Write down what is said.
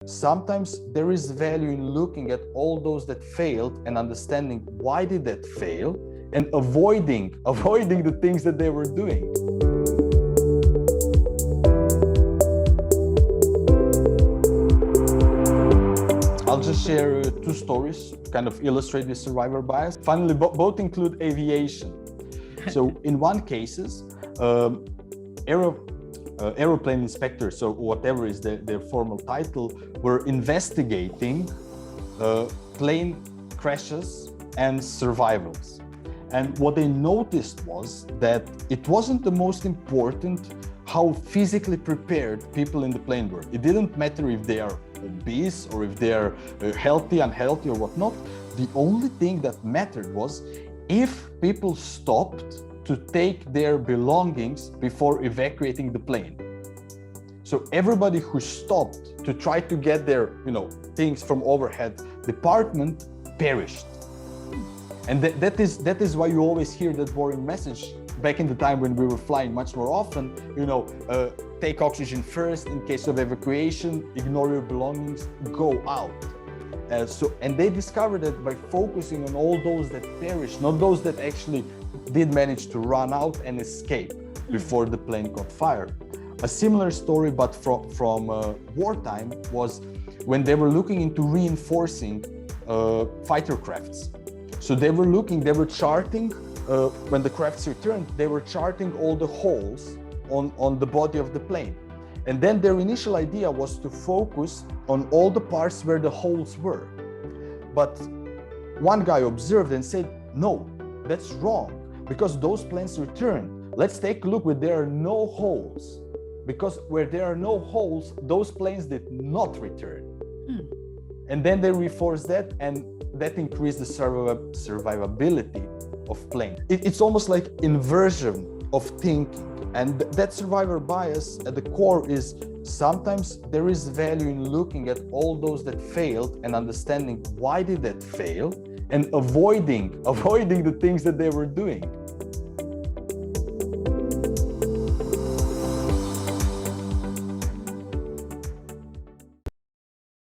Sometimes there is value in looking at all those that failed and understanding why did that fail and avoiding the things that they were doing. I'll just share two stories to kind of illustrate this survivor bias. Finally, both include aviation. So in one cases, aeroplane inspectors, or whatever is their formal title, were investigating plane crashes and survivals. And what they noticed was that it wasn't the most important how physically prepared people in the plane were. It didn't matter if they are obese or if they are healthy, unhealthy, or whatnot. The only thing that mattered was if people stopped to take their belongings before evacuating the plane. So everybody who stopped to try to get their, things from overhead department perished. And that is why you always hear that boring message back in the time when we were flying much more often, take oxygen first in case of evacuation, ignore your belongings, go out. And they discovered that by focusing on all those that perished, not those that actually did manage to run out and escape before the plane caught fire. A similar story, but from wartime, was when they were looking into reinforcing fighter crafts. So they were charting, when the crafts returned, they were charting all the holes on the body of the plane. And then their initial idea was to focus on all the parts where the holes were. But one guy observed and said, no, that's wrong, because those planes returned. Let's take a look where there are no holes, because where there are no holes, those planes did not return. And then they reinforced that, and that increased the survivability of planes. It's almost like inversion of thinking. And that survivor bias at the core is sometimes there is value in looking at all those that failed and understanding why did that fail and avoiding the things that they were doing.